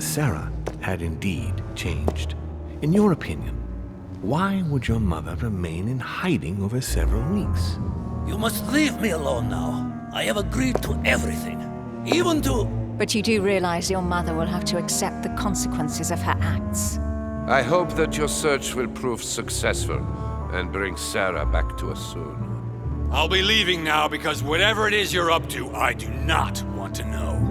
Sarah had indeed changed. In your opinion, why would your mother remain in hiding over several weeks? You must leave me alone now. I have agreed to everything. Even to... But you do realize your mother will have to accept the consequences of her acts. I hope that your search will prove successful and bring Sarah back to us soon. I'll be leaving now because whatever it is you're up to, I do not want to know.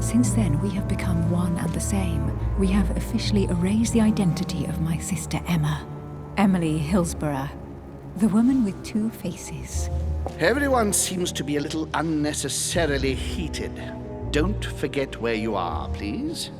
Since then, we have become one and the same. We have officially erased the identity of my sister Emma. Emily Hillsborough. The woman with two faces. Everyone seems to be a little unnecessarily heated. Don't forget where you are, please.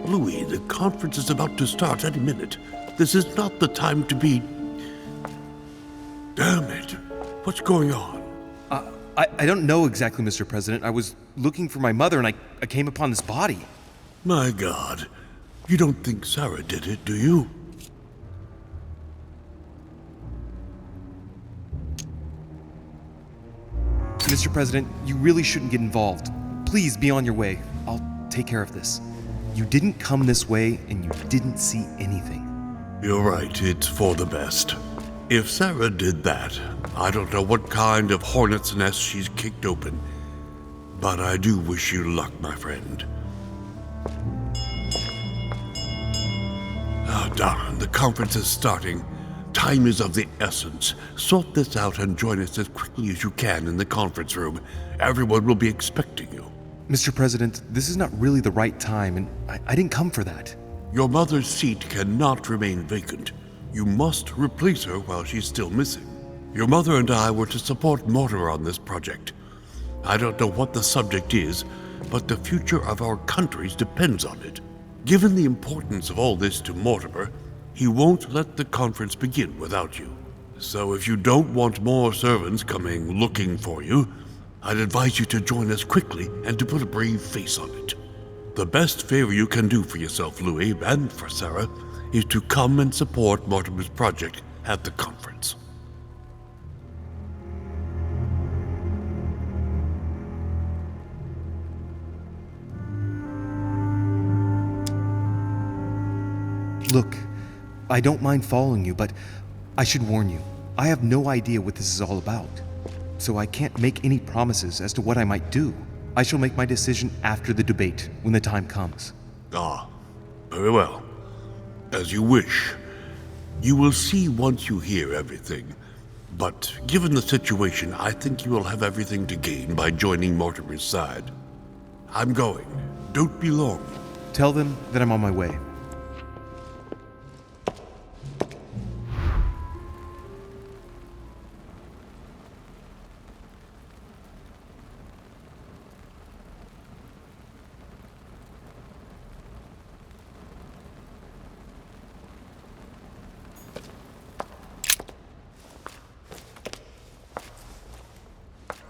Louis, the conference is about to start any minute. This is not the time to be... Damn it. What's going on? I don't know exactly, Mr. President. I was looking for my mother and I came upon this body. My God. You don't think Sarah did it, do you? Mr. President, you really shouldn't get involved. Please be on your way. I'll take care of this. You didn't come this way and you didn't see anything. You're right, it's for the best. If Sarah did that, I don't know what kind of hornet's nest she's kicked open. But I do wish you luck, my friend. Oh, darn, the conference is starting. Time is of the essence. Sort this out and join us as quickly as you can in the conference room. Everyone will be expecting you. Mr. President, this is not really the right time, and I didn't come for that. Your mother's seat cannot remain vacant. You must replace her while she's still missing. Your mother and I were to support Mortimer on this project. I don't know what the subject is, but the future of our countries depends on it. Given the importance of all this to Mortimer, he won't let the conference begin without you. So if you don't want more servants coming looking for you, I'd advise you to join us quickly and to put a brave face on it. The best favor you can do for yourself, Louis, and for Sarah, is to come and support Mortimer's project at the conference. Look, I don't mind following you, but I should warn you, I have no idea what this is all about. So I can't make any promises as to what I might do. I shall make my decision after the debate, when the time comes. Ah, very well. As you wish. You will see once you hear everything. But given the situation, I think you will have everything to gain by joining Mortimer's side. I'm going. Don't be long. Tell them that I'm on my way.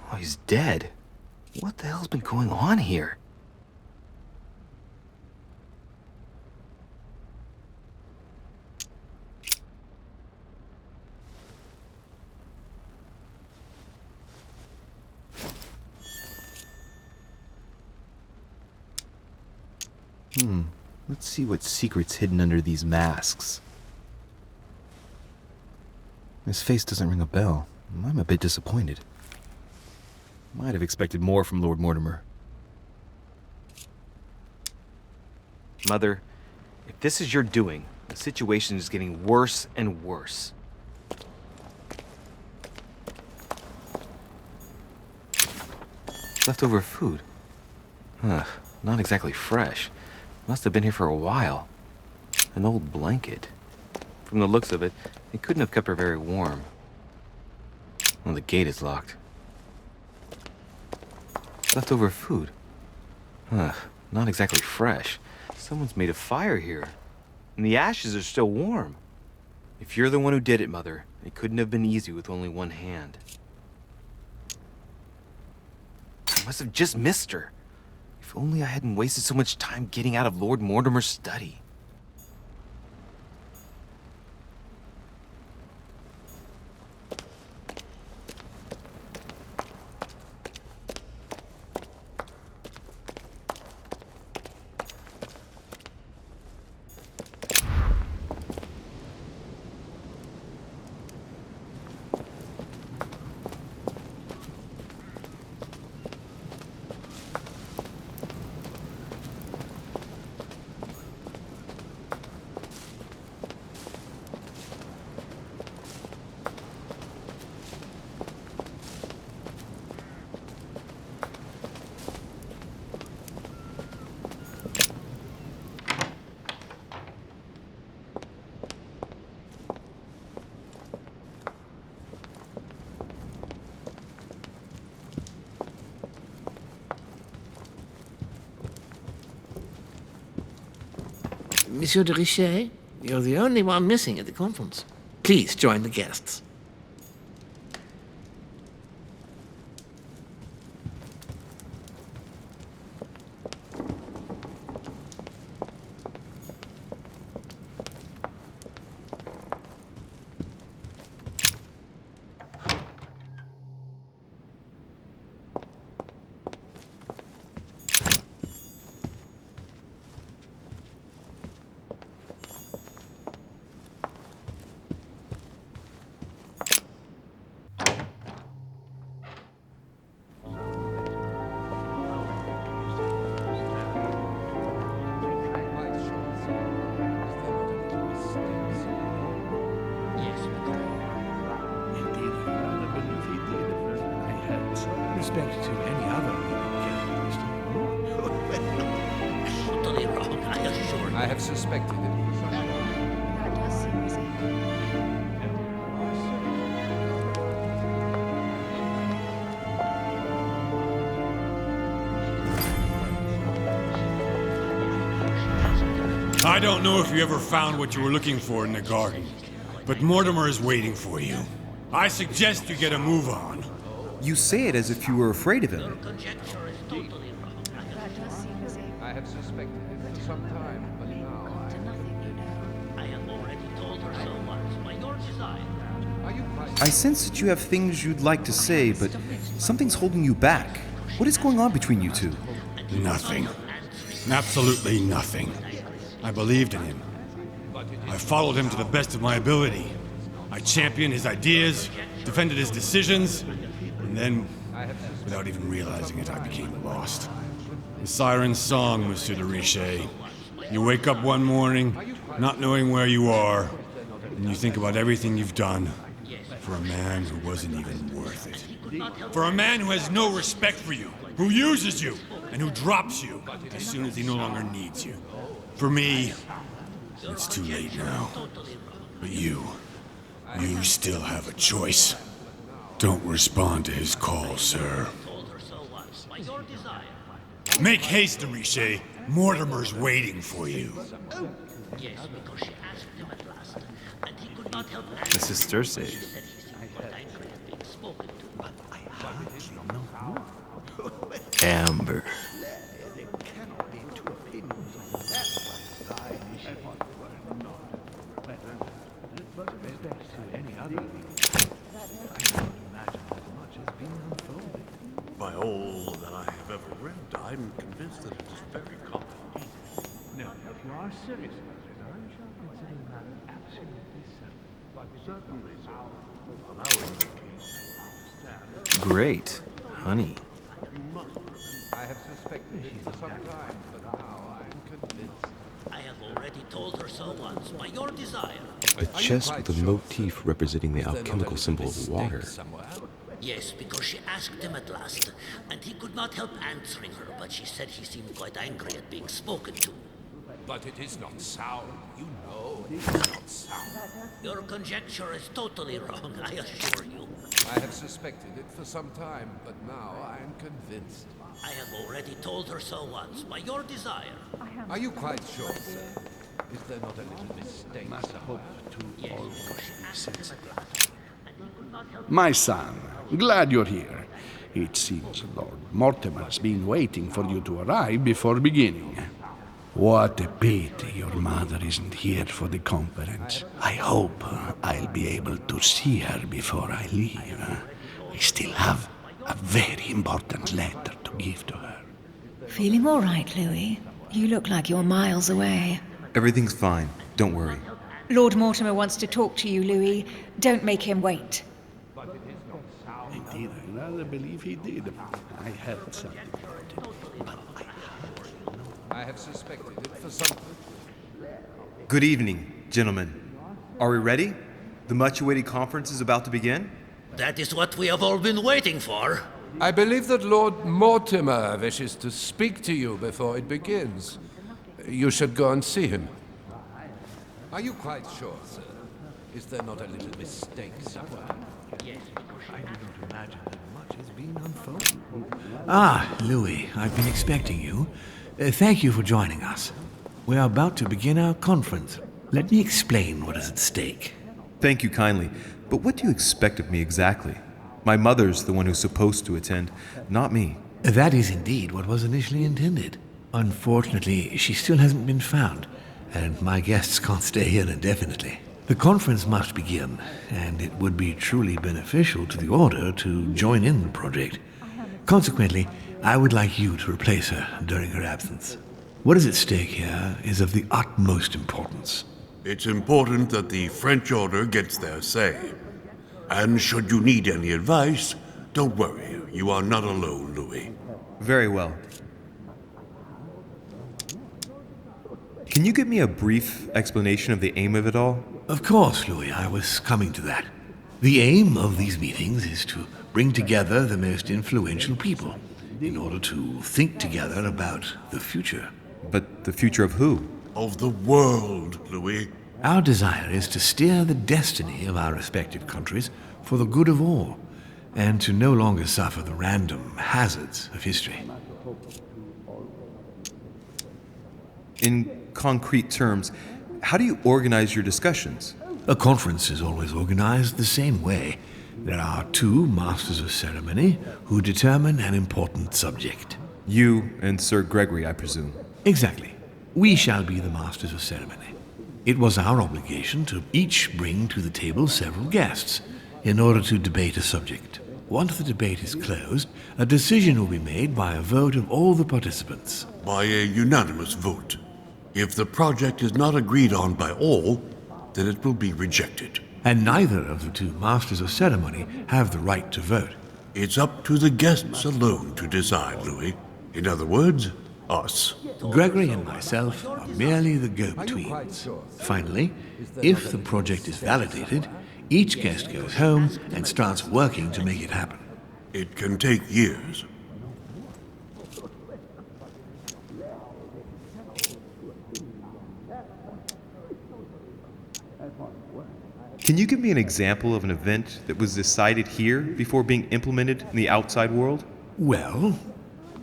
Oh, he's dead. What the hell's been going on here? Let's see what secret's hidden under these masks. His face doesn't ring a bell. I'm a bit disappointed. Might have expected more from Lord Mortimer. Mother, if this is your doing, the situation is getting worse and worse. Leftover food. Not exactly fresh. Must have been here for a while. An old blanket. From the looks of it, it couldn't have kept her very warm. Well, the gate is locked. Leftover food. Not exactly fresh. Someone's made a fire here. And the ashes are still warm. If you're the one who did it, Mother, it couldn't have been easy with only one hand. I must have just missed her. If only I hadn't wasted so much time getting out of Lord Mortimer's study. Monsieur de Richet, you're the only one missing at the conference. Please join the guests. Respect to any other capitalist. Totally wrong, I assure you. I have suspected it. That does seem easy. I don't know if you ever found what you were looking for in the garden, but Mortimer is waiting for you. I suggest you get a move on. You say it as if you were afraid of him. Conjecture is totally wrong. That does seem easy. I have suspected it for some time, but now To nothing, you know. I have already told her so much. By your desire. Are you quite... I sense that you have things you'd like to say, but something's holding you back. What is going on between you two? Nothing. Absolutely nothing. I believed in him. I followed him to the best of my ability. I championed his ideas, defended his decisions, and then, without even realizing it, I became lost. The siren's song, Monsieur de Richet. You wake up one morning, not knowing where you are, and you think about everything you've done for a man who wasn't even worth it. For a man who has no respect for you, who uses you, and who drops you as soon as he no longer needs you. For me, it's too late now. But you still have a choice. Don't respond to his call, sir. Make haste, de Richet. Mortimer's waiting for you. Yes, because she asked him at last, and he could not help This is Thursday. She said he's more likely to be spoken to. Amber. By all that I have ever read, I'm convinced that it is very common. Now, if you are serious about it, I shall consider that absolutely settled. But certainly, sir, allowing the case to stand. Great. Honey. I have suspected it for some time, but now I am convinced. I have already told her so once, by your desire. A chest with a motif representing the alchemical symbol of water. Yes, because she asked him at last, and he could not help answering her, but she said he seemed quite angry at being spoken to. But it is not sound. You know it is not sound. Your conjecture is totally wrong, I assure you. I have suspected it for some time, but now I am convinced. I have already told her so once, by your desire. Are you quite sure, sir? Is there not a little mistake somewhere? Yes, because she asked him at last, and he could not help. My son, glad you're here. It seems Lord Mortimer's been waiting for you to arrive before beginning. What a pity your mother isn't here for the conference. I hope I'll be able to see her before I leave. I still have a very important letter to give to her. Feeling all right, Louis? You look like you're miles away. Everything's fine. Don't worry. Lord Mortimer wants to talk to you, Louis. Don't make him wait. Indeed, I rather believe he did. I heard something about it, but I have suspected it for some... Good evening, gentlemen. Are we ready? The much-awaited conference is about to begin? That is what we have all been waiting for. I believe that Lord Mortimer wishes to speak to you before it begins. You should go and see him. Are you quite sure, sir? Is there not a little mistake somewhere? Yes, I do not imagine that much has been unfolded. Ah, Louis, I've been expecting you. Thank you for joining us. We are about to begin our conference. Let me explain what is at stake. Thank you kindly, but what do you expect of me exactly? My mother's the one who's supposed to attend, not me. That is indeed what was initially intended. Unfortunately, she still hasn't been found, and my guests can't stay here indefinitely. The conference must begin, and it would be truly beneficial to the Order to join in the project. Consequently, I would like you to replace her during her absence. What is at stake here is of the utmost importance. It's important that the French Order gets their say. And should you need any advice, don't worry. You are not alone, Louis. Very well. Can you give me a brief explanation of the aim of it all? Of course, Louis, I was coming to that. The aim of these meetings is to bring together the most influential people in order to think together about the future. But the future of who? Of the world, Louis. Our desire is to steer the destiny of our respective countries for the good of all, and to no longer suffer the random hazards of history. In concrete terms, how do you organize your discussions? A conference is always organized the same way. There are two masters of ceremony who determine an important subject. You and Sir Gregory, I presume. Exactly. We shall be the masters of ceremony. It was our obligation to each bring to the table several guests in order to debate a subject. Once the debate is closed, a decision will be made by a vote of all the participants. By a unanimous vote. If the project is not agreed on by all, then it will be rejected. And neither of the two masters of ceremony have the right to vote. It's up to the guests alone to decide, Louis. In other words, us. Gregory and myself are merely the go-betweens. Finally, if the project is validated, each guest goes home and starts working to make it happen. It can take years. Can you give me an example of an event that was decided here before being implemented in the outside world? Well,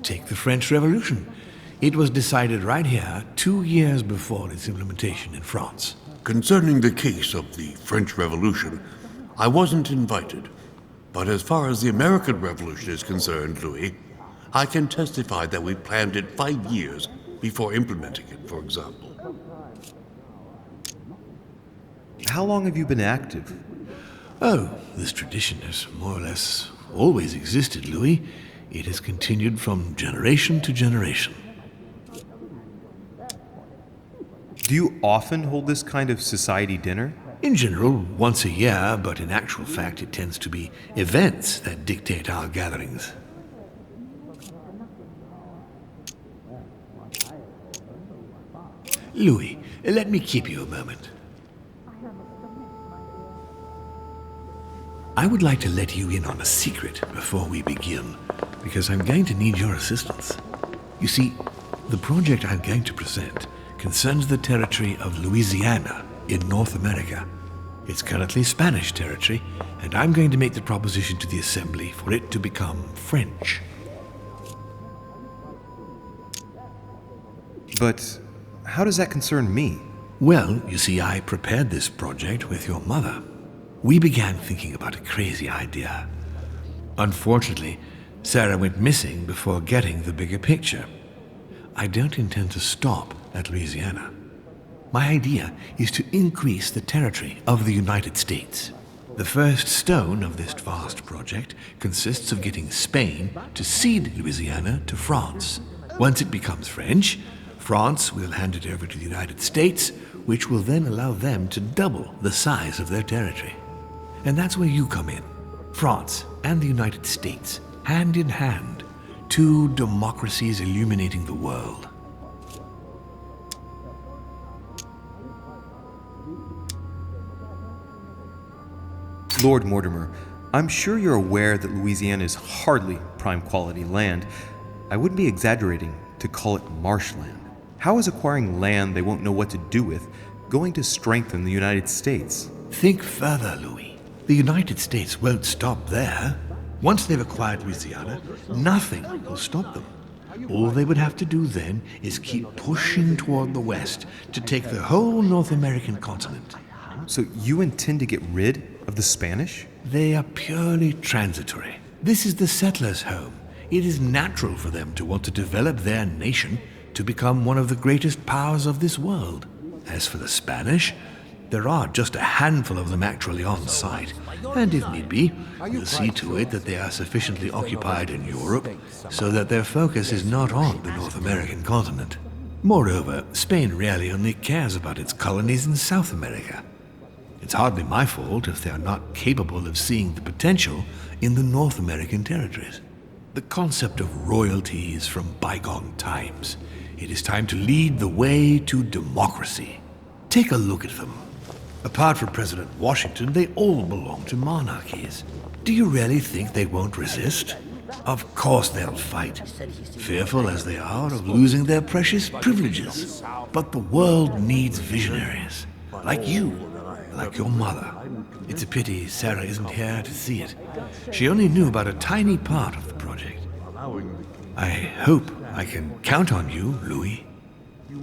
take the French Revolution. It was decided right here 2 years before its implementation in France. Concerning the case of the French Revolution, I wasn't invited. But as far as the American Revolution is concerned, Louis, I can testify that we planned it 5 years before implementing it, for example. How long have you been active? Oh, this tradition has more or less always existed, Louis. It has continued from generation to generation. Do you often hold this kind of society dinner? In general, once a year, but in actual fact it tends to be events that dictate our gatherings. Louis, let me keep you a moment. I would like to let you in on a secret before we begin, because I'm going to need your assistance. You see, the project I'm going to present concerns the territory of Louisiana in North America. It's currently Spanish territory, and I'm going to make the proposition to the Assembly for it to become French. But how does that concern me? Well, you see, I prepared this project with your mother. We began thinking about a crazy idea. Unfortunately, Sarah went missing before getting the bigger picture. I don't intend to stop at Louisiana. My idea is to increase the territory of the United States. The first stone of this vast project consists of getting Spain to cede Louisiana to France. Once it becomes French, France will hand it over to the United States, which will then allow them to double the size of their territory. And that's where you come in. France and the United States, hand in hand, two democracies illuminating the world. Lord Mortimer, I'm sure you're aware that Louisiana is hardly prime quality land. I wouldn't be exaggerating to call it marshland. How is acquiring land they won't know what to do with going to strengthen the United States? Think further, Louis. The United States won't stop there. Once they've acquired Louisiana, nothing will stop them. All they would have to do then is keep pushing toward the west to take the whole North American continent. So you intend to get rid of the Spanish? They are purely transitory. This is the settlers' home. It is natural for them to want to develop their nation to become one of the greatest powers of this world. As for the Spanish, there are just a handful of them actually on site, and if need be, we'll see to it that they are sufficiently occupied in Europe so that their focus is not on the North American continent. Moreover, Spain really only cares about its colonies in South America. It's hardly my fault if they are not capable of seeing the potential in the North American territories. The concept of royalty is from bygone times. It is time to lead the way to democracy. Take a look at them. Apart from President Washington, they all belong to monarchies. Do you really think they won't resist? Of course they'll fight, fearful as they are of losing their precious privileges. But the world needs visionaries, like you, like your mother. It's a pity Sarah isn't here to see it. She only knew about a tiny part of the project. I hope I can count on you, Louis.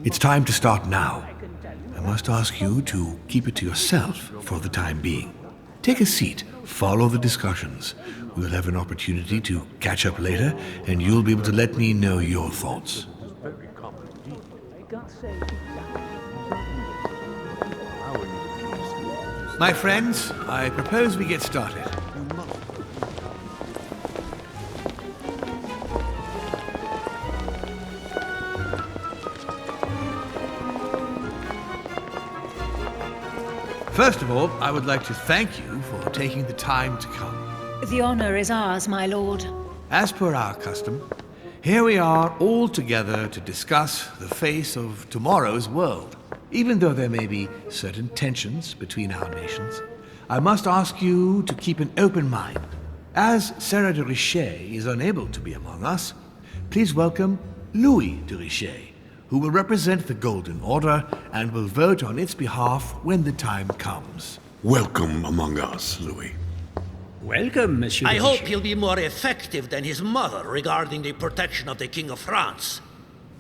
It's time to start now. I must ask you to keep it to yourself for the time being. Take a seat, follow the discussions. We'll have an opportunity to catch up later, and you'll be able to let me know your thoughts. My friends, I propose we get started. First of all, I would like to thank you for taking the time to come. The honor is ours, my lord. As per our custom, here we are all together to discuss the face of tomorrow's world. Even though there may be certain tensions between our nations, I must ask you to keep an open mind. As Sarah de Richet is unable to be among us, please welcome Louis de Richet, who will represent the Golden Order and will vote on its behalf when the time comes. Welcome among us, Louis. Welcome, Monsieur. I hope he'll be more effective than his mother regarding the protection of the King of France.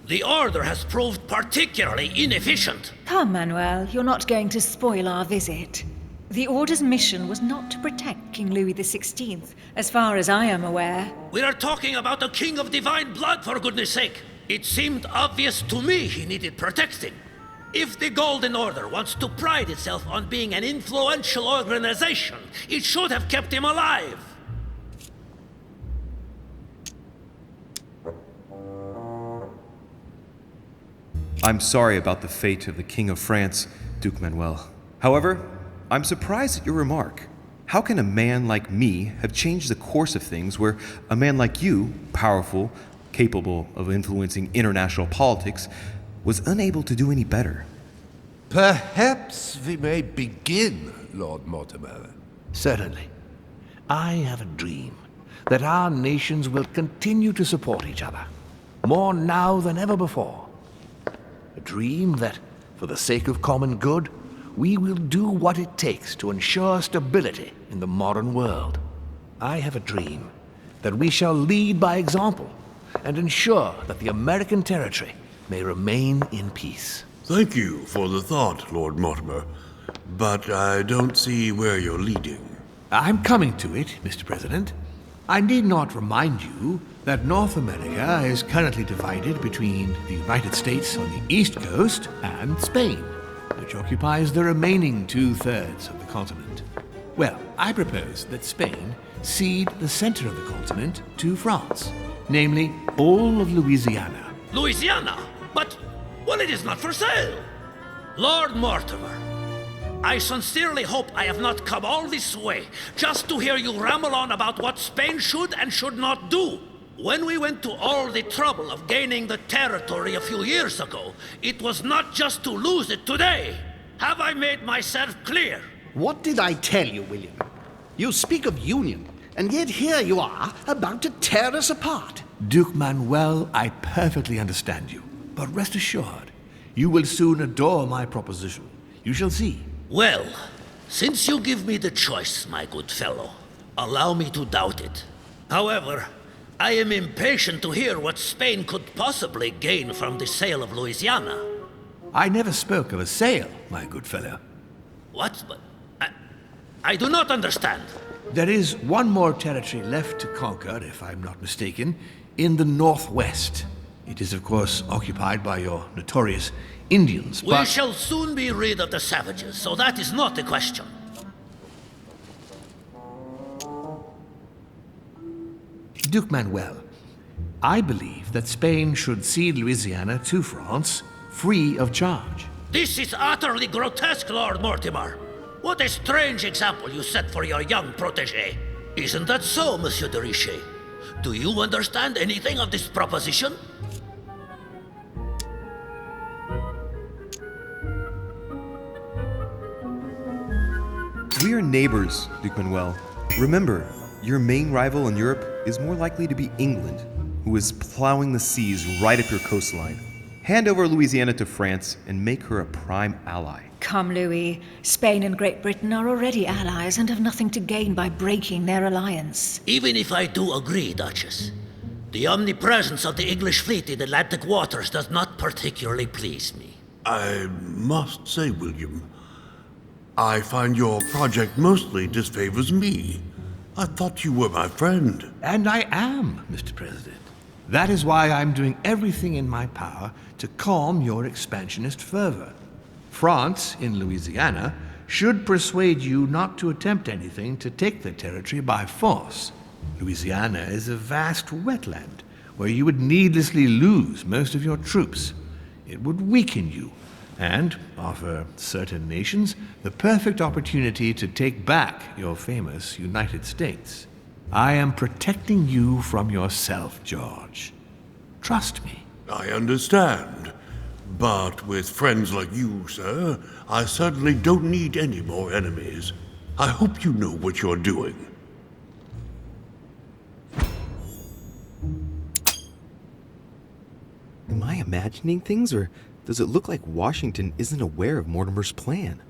The Order has proved particularly inefficient. Come, Manuel, you're not going to spoil our visit. The Order's mission was not to protect King Louis XVI, as far as I am aware. We are talking about a king of divine blood, for goodness sake. It seemed obvious to me he needed protecting. If the Golden Order wants to pride itself on being an influential organization, it should have kept him alive. I'm sorry about the fate of the King of France, Duke Manuel. However, I'm surprised at your remark. How can a man like me have changed the course of things where a man like you, powerful, capable of influencing international politics, was unable to do any better? Perhaps we may begin, Lord Mortimer. Certainly. I have a dream that our nations will continue to support each other, more now than ever before. A dream that, for the sake of common good, we will do what it takes to ensure stability in the modern world. I have a dream that we shall lead by example and ensure that the American territory may remain in peace. Thank you for the thought, Lord Mortimer, but I don't see where you're leading. I'm coming to it, Mr. President. I need not remind you that North America is currently divided between the United States on the east coast and Spain, which occupies the remaining 2/3 of the continent. Well, I propose that Spain cede the center of the continent to France, namely all of Louisiana. Louisiana? But, well, it is not for sale. Lord Mortimer, I sincerely hope I have not come all this way just to hear you ramble on about what Spain should and should not do. When we went to all the trouble of gaining the territory a few years ago, it was not just to lose it today. Have I made myself clear? What did I tell you, William? You speak of union, and yet here you are, about to tear us apart. Duke Manuel, I perfectly understand you. But rest assured, you will soon adore my proposition. You shall see. Well, since you give me the choice, my good fellow, allow me to doubt it. However, I am impatient to hear what Spain could possibly gain from the sale of Louisiana. I never spoke of a sale, my good fellow. What? I do not understand. There is one more territory left to conquer, if I'm not mistaken, in the northwest. It is, of course, occupied by your notorious Indians, but... We shall soon be rid of the savages, so that is not the question. Duke Manuel, I believe that Spain should cede Louisiana to France free of charge. This is utterly grotesque, Lord Mortimer. What a strange example you set for your young protégé. Isn't that so, Monsieur de Richet? Do you understand anything of this proposition? We are neighbors, Duke Manuel. Remember, your main rival in Europe is more likely to be England, who is plowing the seas right up your coastline. Hand over Louisiana to France and make her a prime ally. Come, Louis. Spain and Great Britain are already allies and have nothing to gain by breaking their alliance. Even if I do agree, Duchess, the omnipresence of the English fleet in Atlantic waters does not particularly please me. I must say, William, I find your project mostly disfavors me. I thought you were my friend. And I am, Mr. President. That is why I'm doing everything in my power to calm your expansionist fervor. France, in Louisiana, should persuade you not to attempt anything to take the territory by force. Louisiana is a vast wetland where you would needlessly lose most of your troops. It would weaken you and offer certain nations the perfect opportunity to take back your famous United States. I am protecting you from yourself, George. Trust me. I understand. But with friends like you, sir, I certainly don't need any more enemies. I hope you know what you're doing. Am I imagining things, or does it look like Washington isn't aware of Mortimer's plan?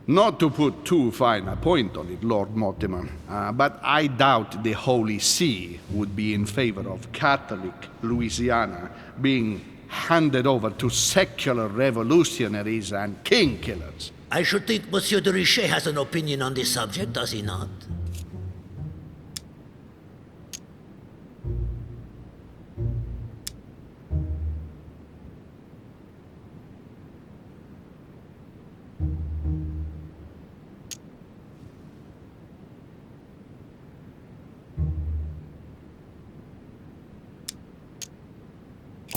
Not to put too fine a point on it, Lord Mortimer, but I doubt the Holy See would be in favor of Catholic Louisiana being handed over to secular revolutionaries and king killers. I should think Monsieur de Richet has an opinion on this subject, does he not?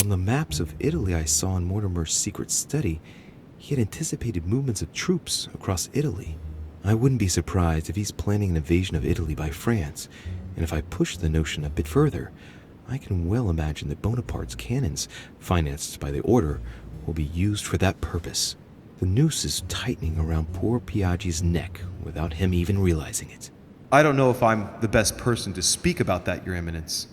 On the maps of Italy I saw in Mortimer's secret study, he had anticipated movements of troops across Italy. I wouldn't be surprised if he's planning an invasion of Italy by France, and if I push the notion a bit further, I can well imagine that Bonaparte's cannons, financed by the Order, will be used for that purpose. The noose is tightening around poor Piaggi's neck without him even realizing it. I don't know if I'm the best person to speak about that, Your Eminence.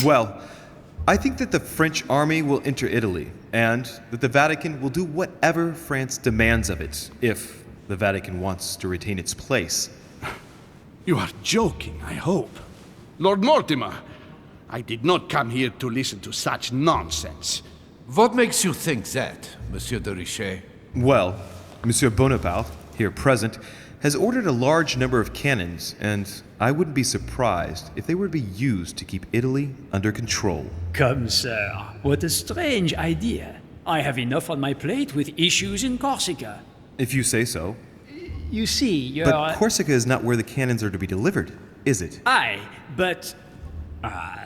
Well, I think that the French army will enter Italy, and that the Vatican will do whatever France demands of it, if the Vatican wants to retain its place. You are joking, I hope. Lord Mortimer, I did not come here to listen to such nonsense. What makes you think that, Monsieur de Richet? Well, Monsieur Bonaparte, here present, has ordered a large number of cannons, and I wouldn't be surprised if they were to be used to keep Italy under control. Come, sir. What a strange idea. I have enough on my plate with issues in Corsica. If you say so. You see, you're... But Corsica is not where the cannons are to be delivered, is it? Aye, but...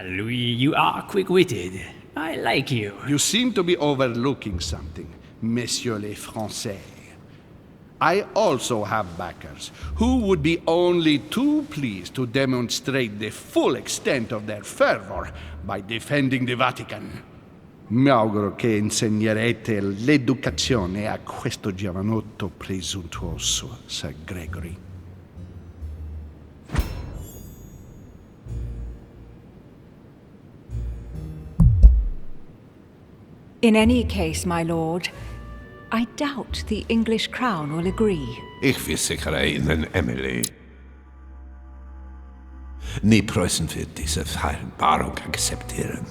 Louis, you are quick-witted. I like you. You seem to be overlooking something, Messieurs les Français. I also have backers who would be only too pleased to demonstrate the full extent of their fervor by defending the Vatican. Mi auguro che insegnerete l'educazione a questo giovanotto presuntuoso, Sir Gregory. In any case, my lord, I doubt the English crown will agree. Ich versichere Ihnen, Emily. Nie Preußen wird diese Vereinbarung akzeptieren.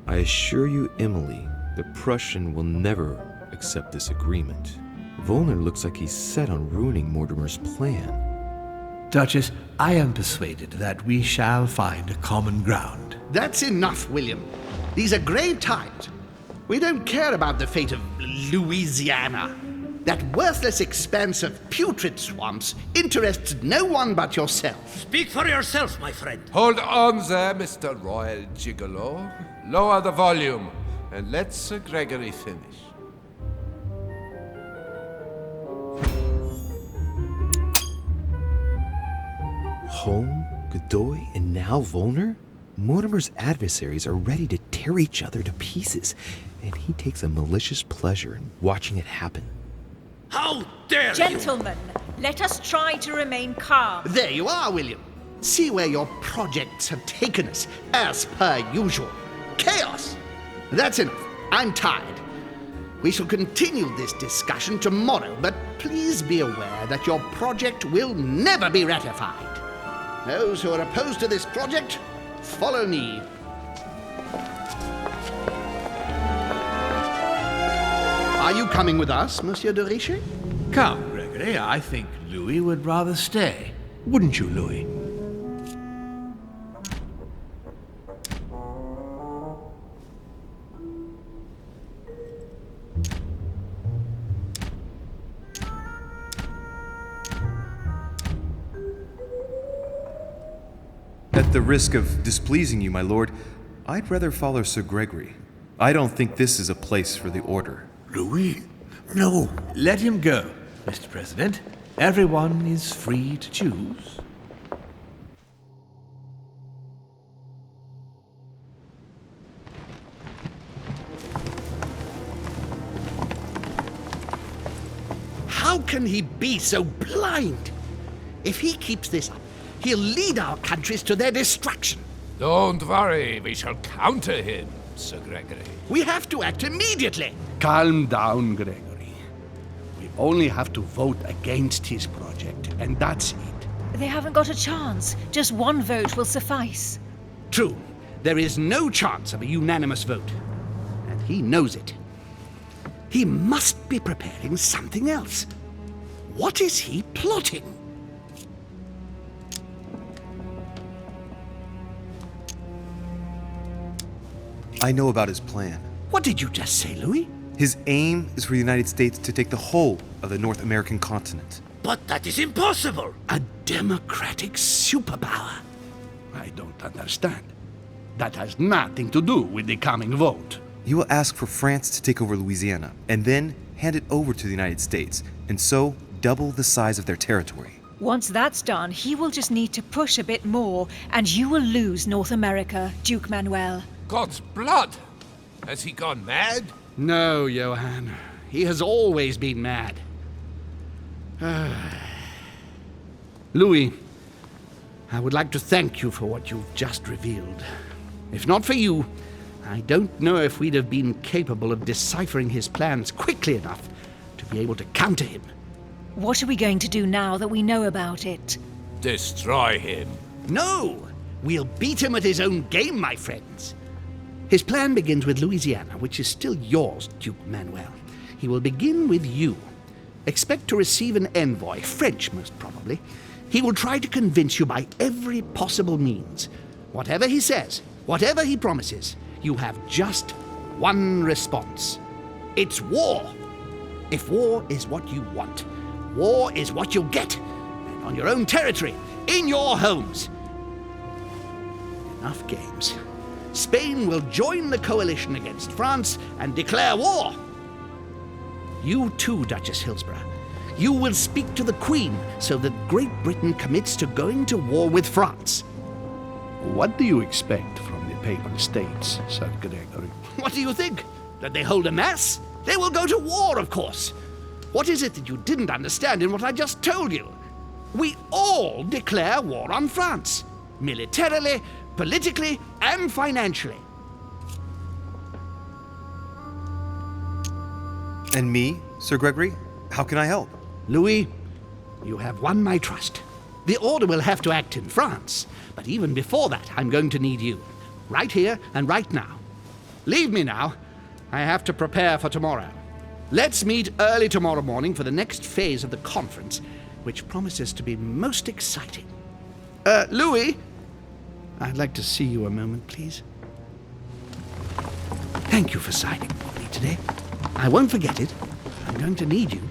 I assure you, Emily, the Prussian will never accept this agreement. Volner looks like he's set on ruining Mortimer's plan. Duchess, I am persuaded that we shall find a common ground. That's enough, William. These are grave times. We don't care about the fate of Louisiana. That worthless expanse of putrid swamps interests no one but yourself. Speak for yourself, my friend. Hold on there, Mr. Royal Gigolo. Lower the volume, and let Sir Gregory finish. Home, Godoy, and now Volner? Mortimer's adversaries are ready to tear each other to pieces, and he takes a malicious pleasure in watching it happen. How dare you! Gentlemen, let us try to remain calm. There you are, William. See where your projects have taken us, as per usual. Chaos! That's enough. I'm tired. We shall continue this discussion tomorrow, but please be aware that your project will never be ratified. Those who are opposed to this project, follow me. Are you coming with us, Monsieur de Richet? Come, Gregory, I think Louis would rather stay. Wouldn't you, Louis? At the risk of displeasing you, my lord, I'd rather follow Sir Gregory. I don't think this is a place for the Order. Louis? No. Let him go, Mr. President. Everyone is free to choose. How can he be so blind? If he keeps this up, he'll lead our countries to their destruction. Don't worry, we shall counter him, Sir Gregory. We have to act immediately. Calm down, Gregory. We only have to vote against his project, and that's it. They haven't got a chance. Just one vote will suffice. True. There is no chance of a unanimous vote. And he knows it. He must be preparing something else. What is he plotting? I know about his plan. What did you just say, Louis? His aim is for the United States to take the whole of the North American continent. But that is impossible! A democratic superpower. I don't understand. That has nothing to do with the coming vote. He will ask for France to take over Louisiana, and then hand it over to the United States, and so double the size of their territory. Once that's done, he will just need to push a bit more, and you will lose North America, Duke Manuel. God's blood! Has he gone mad? No, Johann. He has always been mad. Louis, I would like to thank you for what you've just revealed. If not for you, I don't know if we'd have been capable of deciphering his plans quickly enough to be able to counter him. What are we going to do now that we know about it? Destroy him. No! We'll beat him at his own game, my friends. His plan begins with Louisiana, which is still yours, Duke Manuel. He will begin with you. Expect to receive an envoy, French most probably. He will try to convince you by every possible means. Whatever he says, whatever he promises, you have just one response. It's war. If war is what you want, war is what you'll get. And on your own territory, in your homes. Enough games. Spain will join the coalition against France and declare war. You too, Duchess Hillsborough. You will speak to the Queen so that Great Britain commits to going to war with France. What do you expect from the Papal States, Sir Gregory? What do you think? That they hold a mass? They will go to war, of course. What is it that you didn't understand in what I just told you? We all declare war on France. Militarily, politically, and financially. And me, Sir Gregory? How can I help? Louis, you have won my trust. The Order will have to act in France, but even before that, I'm going to need you. Right here and right now. Leave me now. I have to prepare for tomorrow. Let's meet early tomorrow morning for the next phase of the conference, which promises to be most exciting. Louis, I'd like to see you a moment, please. Thank you for signing for me today. I won't forget it. I'm going to need you.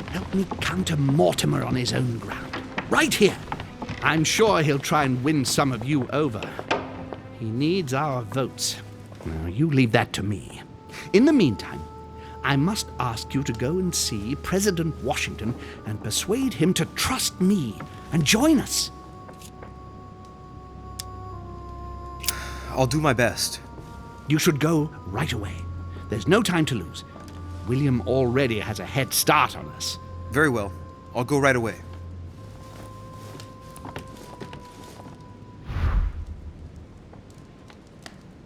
Help me counter Mortimer on his own ground. Right here. I'm sure he'll try and win some of you over. He needs our votes. Now, you leave that to me. In the meantime, I must ask you to go and see President Washington and persuade him to trust me and join us. I'll do my best. You should go right away. There's no time to lose. William already has a head start on us. Very well. I'll go right away.